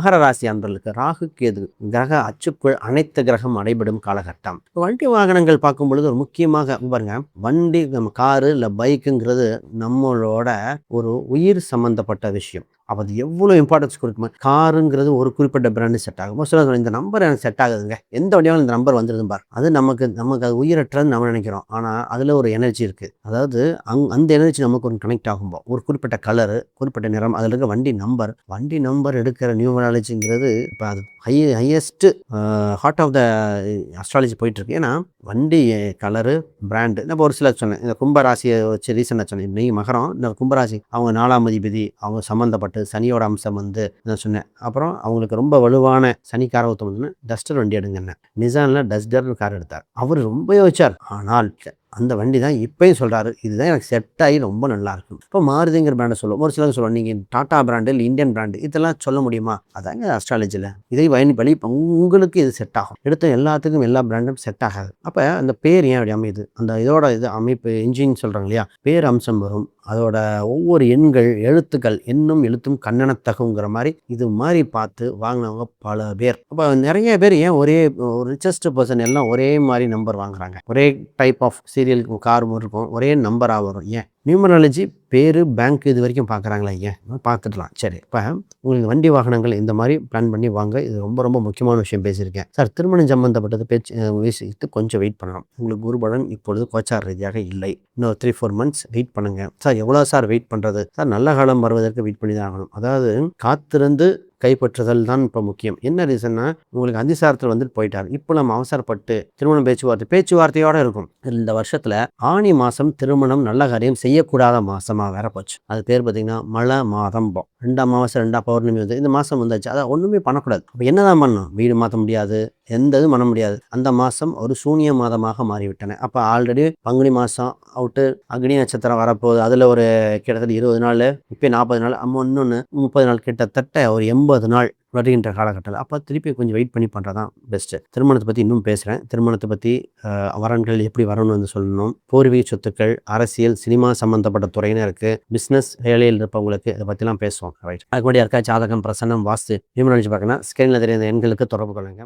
மகர ராசி அன்பர்களுக்கு ராகு கேது கிரக அச்சுக்குள் அனைத்து கிரகம் அடைபடும் காலகட்டம். வண்டி வாகனங்கள் பார்க்கும் பொழுது ஒரு முக்கியமாக பாருங்க, வண்டி நம்ம காரு இல்லை பைக்குங்கிறது நம்மளோட ஒரு உயிர் சம்பந்தப்பட்ட விஷயம். அப்போ அது எவ்வளோ இம்பார்ட்டன்ஸ் கொடுக்குமா. காருங்கிறது ஒரு குறிப்பிட்ட பிராண்டு செட் ஆகும். சில இந்த நம்பர் எனக்கு செட் ஆகுதுங்க, எந்த வண்டியாலும் இந்த நம்பர் வந்துருது பார், அது நமக்கு அது உயிரற்றன்னு நம்ம நினைக்கிறோம். ஆனால் அதில் ஒரு எனர்ஜி இருக்குது. அதாவது அந்த எனர்ஜி நமக்கு ஒரு கனெக்ட் ஆகும்போது ஒரு குறிப்பிட்ட கலரு, குறிப்பிட்ட நிறம், அதில் இருக்க வண்டி நம்பர் எடுக்கிற நியூமராலஜிங்கிறது இப்போ அது highest heart of the astrology போயிட்டுருக்கு. ஏன்னா வண்டி கலரு, பிராண்டு. நம்ம ஒரு சிலர் சொன்னேன், இந்த கும்பராசியை வச்சு ரீசெண்டாக சொன்னேன். நீ மகரம், இந்த கும்பராசி அவங்க 4ஆம் அதிபதி, அவங்க சம்மந்தப்பட்டு சனியோட அம்சம் நான் சொன்னேன். அப்புறம் அவங்களுக்கு ரொம்ப வலுவான சனிக்கார ஒருத்தவங்க டஸ்டர் வண்டி எடுங்கன்னு நிசானில் டஸ்டர்னு கார் எடுத்தார். அவர் ரொம்ப யோசிச்சார். ஆனால் அந்த வண்டி தான் இப்பயும் சொல்கிறாரு, இதுதான் எனக்கு செட் ஆகி ரொம்ப நல்லா இருக்கும். இப்போ மாருதிங்கிற பிராண்டை சொல்லுவோம். ஒரு சிலர் சொல்லுவோம், நீங்கள் டாடா பிராண்டு இல்லை இந்தியன் பிராண்டு இதெல்லாம் சொல்ல முடியுமா? அதாங்க அஸ்ட்ராலஜியில் இதை வழி உங்களுக்கு இது செட் ஆகும். எடுத்த எல்லாத்துக்கும் எல்லா பிராண்டும் செட் ஆகாது. அப்போ அந்த பேர் ஏன் அப்படி அமையுது, அந்த இதோட இது அமைப்பு இன்ஜின் சொல்கிறாங்க இல்லையா, பேர் அம்சம் வரும். அதோட ஒவ்வொரு எண்கள், எழுத்துக்கள், எண்ணும் எழுத்தும் கண்ணனத்தகுங்கிற மாதிரி இது மாதிரி பார்த்து வாங்கினவங்க பல பேர். அப்போ நிறைய பேர் ஏன் ஒரே ரிச்சஸ்ட் பர்சன் எல்லாம் ஒரே மாதிரி நம்பர் வாங்குறாங்க. ஒரே டைப் ஆஃப் சீரியல் கார் இருக்கும், ஒரே நம்பராக வரும். ஏன்? நியூமராலஜி பேர், பேங்க் இது வரைக்கும் பார்க்குறாங்களா? ஏன் பார்த்துடலாம். சரி, இப்போ உங்களுக்கு வண்டி வாகனங்கள் இந்த மாதிரி பிளான் பண்ணி வாங்க. இது ரொம்ப ரொம்ப முக்கியமான விஷயம் பேசியிருக்கேன் சார். திருமணம் சம்பந்தப்பட்டது பேசிட்டு கொஞ்சம் வெயிட் பண்ணலாம். உங்களுக்கு குருபலன் இப்பொழுது கோச்சார ரீதியாக இல்லை. இன்னும் 3-4 months வெயிட் பண்ணுங்க சார். எவ்வளோ சார் வெயிட் பண்ணுறது சார்? நல்ல காலம் வருவதற்கு வெயிட் பண்ணி தான் ஆகணும். அதாவது காத்திருந்து கைப்பற்றுதல் தான் இப்போ முக்கியம். என்ன ரீசன்னா, உங்களுக்கு அதிசாரத்தில் வந்துட்டு போயிட்டார். இப்போ நம்ம அவசரப்பட்டு திருமணம் பேச்சுவார்த்தையோடு இருக்கும். இந்த வருஷத்தில் ஆணி மாதம் திருமணம் நல்ல காரியம் செய்யக்கூடாத மாதமாக வேற போச்சு. அது பேர் பார்த்தீங்கன்னா மழை மாதம். 2ஆம் அமாவாசை 2ஆம் பௌர்ணமி வந்து இந்த மாதம் வந்தாச்சு. அதை ஒன்றுமே பண்ணக்கூடாது. அப்போ என்னதான் பண்ணணும்? வீடு மாற்ற முடியாது, எந்த இதுவும் பண்ண முடியாது. அந்த மாதம் ஒரு சூனிய மாதமாக மாறிவிட்டன. அப்போ ஆல்ரெடி பங்குனி மாதம் அவுட்டு, அக்னி நட்சத்திரம் வரப்போகுது. அதில் ஒரு கிட்டத்தட்ட 20 நாள், இப்போ 40 நாள், இன்னொன்று 30 நாள், கிட்டத்தட்ட ஒரு 80 நாள் வருகின்ற காலகட்டத்தில். அப்போ திருப்பி கொஞ்சம் வெயிட் பண்ணி பண்ணுறதான் பெஸ்ட்டு. திருமணத்தை பற்றி இன்னும் பேசுகிறேன். திருமணத்தை பற்றி வரன்கள் எப்படி வரணும்னு வந்து சொல்லணும். பூர்வீக சொத்துக்கள், அரசியல், சினிமா சம்மந்தப்பட்ட துறையினருக்கு, பிஸ்னஸ் வேலையில் இருப்பவங்களுக்கு இதை பற்றிலாம் பேசுவோம். ரைட். அதுக்கு முன்னாடி யாருக்கா ஜாதகம், பிரசன்னம், வாஸ்து, நியூமராலஜி பார்க்கணும், ஸ்கிரீனில் தெரியாத எண்களுக்கு தொடர்பு கொள்ளுங்க.